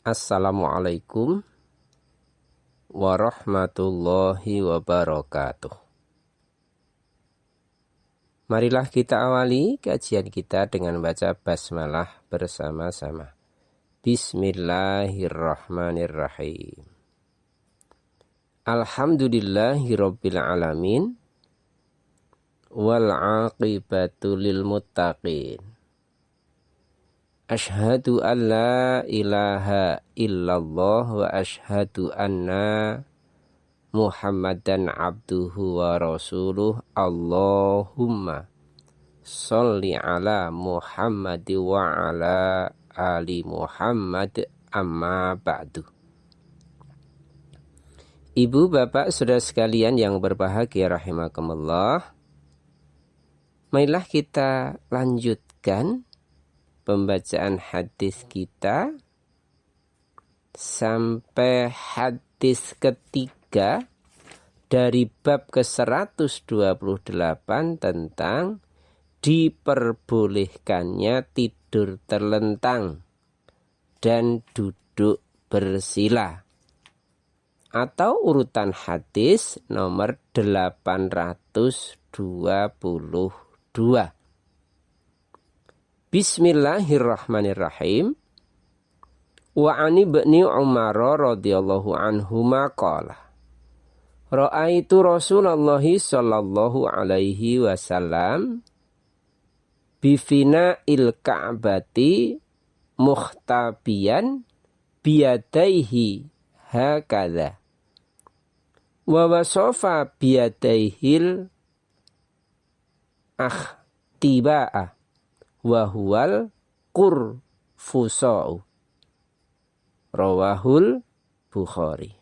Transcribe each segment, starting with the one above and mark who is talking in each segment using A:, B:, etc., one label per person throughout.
A: Assalamualaikum warahmatullahi wabarakatuh. Marilah kita awali kajian kita dengan baca basmalah bersama-sama. Bismillahirrahmanirrahim. Alhamdulillahirabbil alamin wal 'aqibatu lil muttaqin. Asyhadu an la ilaha illallah wa asyhadu anna Muhammadan abduhu wa rasuluh. Allahumma sholli ala Muhammad wa ala ali Muhammad, amma ba'du. Ibu, bapak, saudara sekalian yang berbahagia rahimakumullah, marilah kita lanjutkan pembacaan hadis kita sampai hadis ketiga dari bab ke-128 tentang diperbolehkannya tidur terlentang dan duduk bersila, atau urutan hadis nomor 822. Bismillahirrahmanirrahim. Wa ani ibni Umar radhiyallahu anhuma qala ra'aitu Rasulullah sallallahu alaihi wasallam bifina'il ka'bati mukhtabiyan biyadaihi hakadha wa wasafa biyadaihil akhtiba'a wa huwal qurfusa'u. Rawahul Bukhari.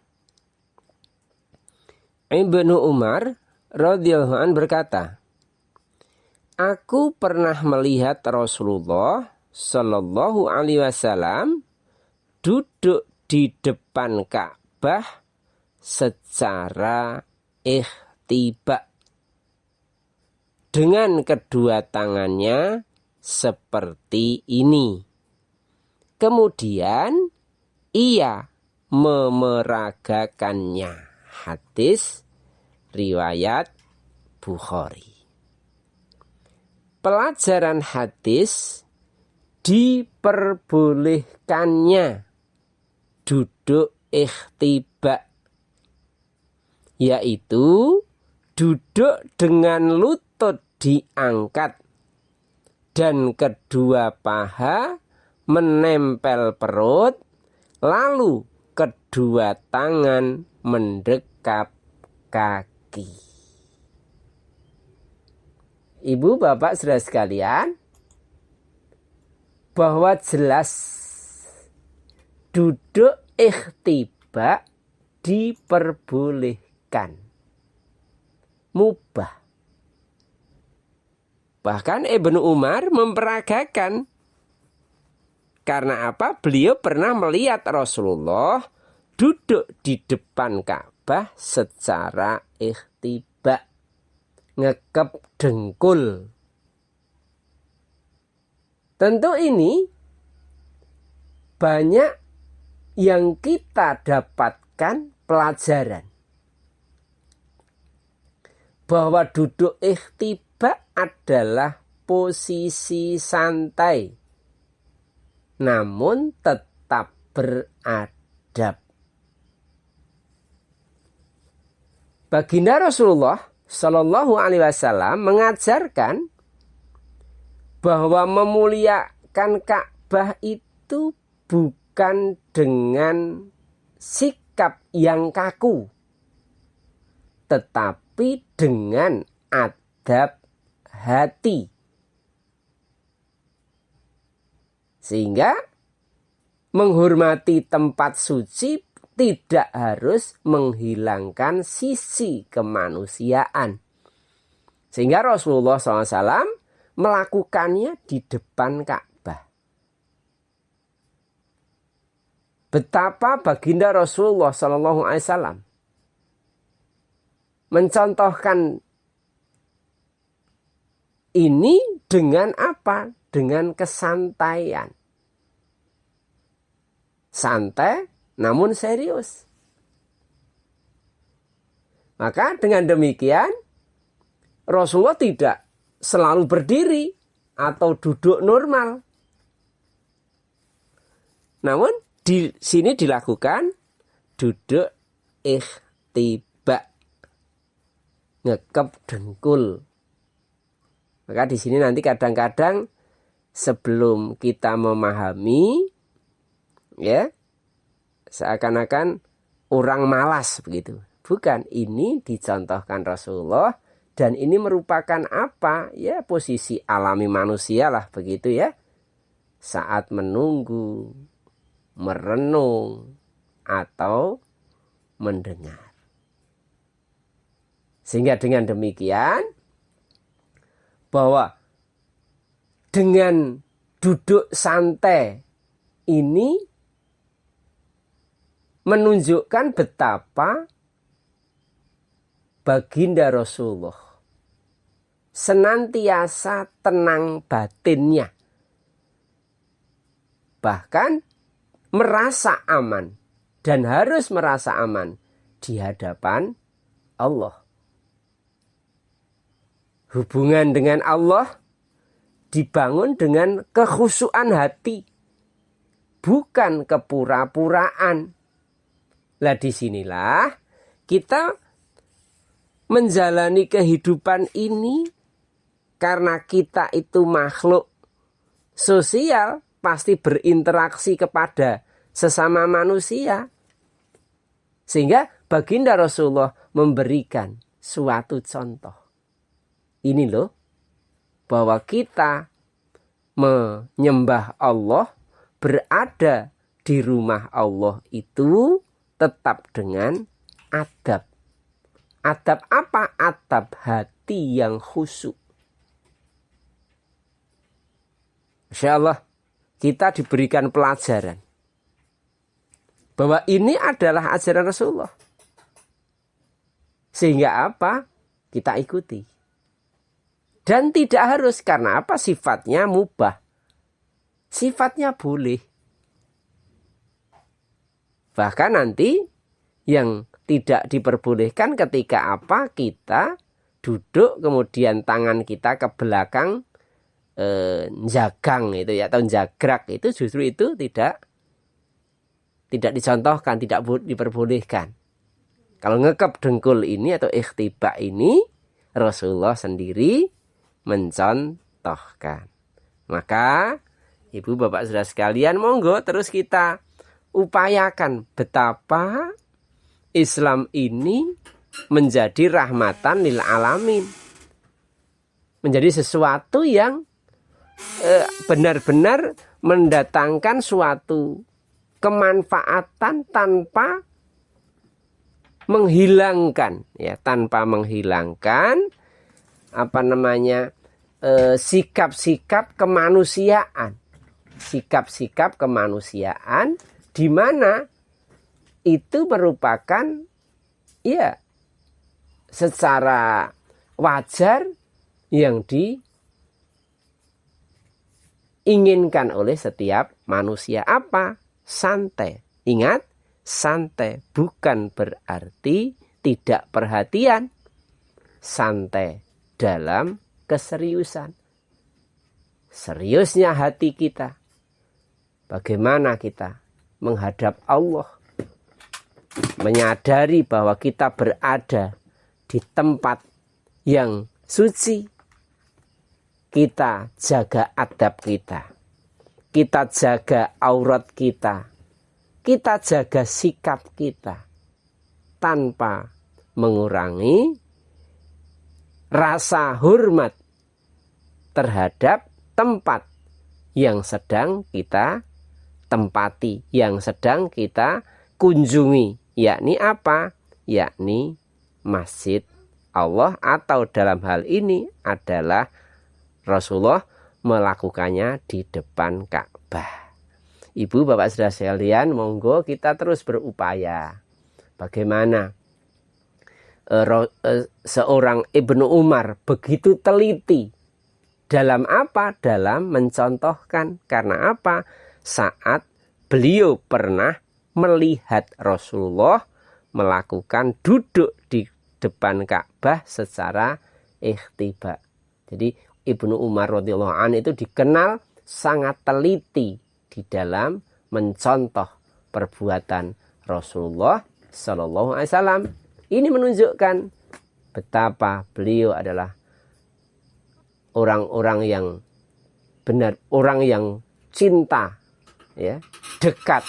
A: Ibnu Umar radhiyallahu an berkata, aku pernah melihat Rasulullah sallallahu alaihi wasallam duduk di depan Ka'bah secara ikhtiba dengan kedua tangannya seperti ini. Kemudian ia memeragakannya. Hadis riwayat Bukhari. Pelajaran hadis diperbolehkannya duduk ikhtiba, yaitu duduk dengan lutut diangkat dan kedua paha menempel perut, lalu kedua tangan mendekap kaki. Ibu, bapak, saudara sekalian, bahwa jelas duduk ikhtiba diperbolehkan, mubah. Bahkan Ibnu Umar memperagakan. Karena apa? Beliau pernah melihat Rasulullah duduk di depan Ka'bah secara ikhtiba, ngekep dengkul. Tentu ini banyak yang kita dapatkan pelajaran. Bahwa duduk ikhtiba adalah posisi santai, namun tetap beradab. Baginda Rasulullah Shallallahu Alaihi Wasallam mengajarkan bahwa memuliakan Ka'bah itu bukan dengan sikap yang kaku, tetapi dengan adab hati. Sehingga menghormati tempat suci tidak harus menghilangkan sisi kemanusiaan. Sehingga Rasulullah SAW melakukannya di depan Ka'bah. Betapa baginda Rasulullah SAW mencontohkan ini dengan apa? Dengan kesantaian. santai namun serius. Maka dengan demikian Rasulullah tidak selalu berdiri atau duduk normal. Namun di sini dilakukan duduk ikhtiba, ngekep dengkul. Maka di sini nanti kadang-kadang sebelum kita memahami, ya, seakan-akan orang malas begitu. Bukan, ini dicontohkan Rasulullah dan ini merupakan apa? Ya, posisi alami manusia lah begitu ya. Saat menunggu, merenung atau mendengar. Sehingga dengan demikian bahwa dengan duduk santai ini menunjukkan betapa baginda Rasulullah senantiasa tenang batinnya. Bahkan merasa aman dan harus merasa aman di hadapan Allah. Hubungan dengan Allah dibangun dengan kekhusyuan hati, bukan kepura-puraan. Lah disinilah kita menjalani kehidupan ini karena kita itu makhluk sosial, pasti berinteraksi kepada sesama manusia. Sehingga baginda Rasulullah memberikan suatu contoh. Ini loh, bahwa kita menyembah Allah, berada di rumah Allah itu tetap dengan adab. Adab apa? Adab hati yang khusyuk. Insya Allah kita diberikan pelajaran bahwa ini adalah ajaran Rasulullah. Sehingga apa? Kita ikuti. Dan tidak harus, karena apa? Sifatnya mubah. Sifatnya boleh. Bahkan nanti yang tidak diperbolehkan ketika apa? Kita duduk kemudian tangan kita ke belakang jagang itu ya, atau jagrak itu, justru itu tidak dicontohkan, tidak diperbolehkan. Kalau ngekep dengkul ini atau ikhtiba ini Rasulullah sendiri mencontohkan. Maka ibu bapak saudara sekalian, monggo terus kita upayakan betapa Islam ini menjadi rahmatan lil alamin. Menjadi sesuatu yang benar-benar mendatangkan suatu kemanfaatan tanpa menghilangkan, ya, tanpa menghilangkan sikap-sikap kemanusiaan. Sikap-sikap kemanusiaan di mana itu merupakan ya secara wajar yang diinginkan oleh setiap manusia. Apa? Santai. Ingat, santai bukan berarti tidak perhatian. Santai dalam keseriusan. Seriusnya hati kita. Bagaimana kita menghadap Allah. Menyadari bahwa kita berada di tempat yang suci. Kita jaga adab kita. Kita jaga aurat kita. Kita jaga sikap kita. Tanpa mengurangi rasa hormat terhadap tempat yang sedang kita tempati, yang sedang kita kunjungi. Yakni apa? Yakni masjid Allah, atau dalam hal ini adalah Rasulullah melakukannya di depan Ka'bah. Ibu bapak saudara sekalian, monggo kita terus berupaya. Bagaimana seorang Ibnu Umar begitu teliti dalam apa? Dalam mencontohkan. Karena apa? Saat beliau pernah melihat Rasulullah melakukan duduk di depan Ka'bah secara ikhtiba. Jadi Ibnu Umar radhiyallahu anhu itu dikenal sangat teliti di dalam mencontoh perbuatan Rasulullah Sallallahu Alaihi Wasallam. Ini menunjukkan betapa beliau adalah orang-orang yang benar, orang yang cinta, ya, dekat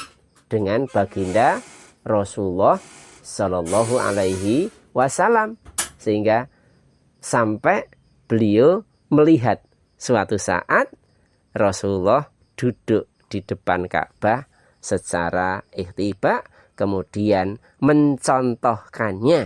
A: dengan baginda Rasulullah Sallallahu Alaihi Wasallam, sehingga sampai beliau melihat suatu saat Rasulullah duduk di depan Ka'bah secara ikhtiba, kemudian mencontohkannya,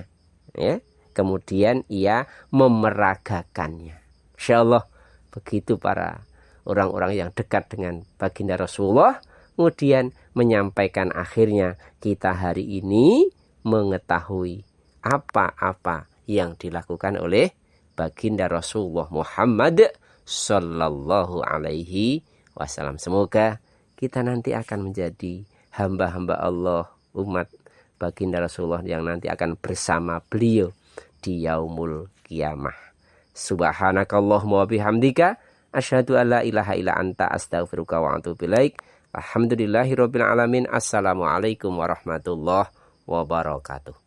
A: ya, kemudian ia memeragakannya. Insyaallah begitu para orang-orang yang dekat dengan baginda Rasulullah, kemudian menyampaikan akhirnya kita hari ini mengetahui apa-apa yang dilakukan oleh baginda Rasulullah Muhammad Sallallahu Alaihi Wasallam. Semoga kita nanti akan menjadi hamba-hamba Allah, umat baginda Rasulullah yang nanti akan bersama beliau di yaumul qiyamah. Subhanakallahumma wa bihamdika asyhadu an la ilaha illa anta astaghfiruka wa atubu ilaik. Alhamdulillahirabbil alamin. Assalamualaikum warahmatullahi wabarakatuh.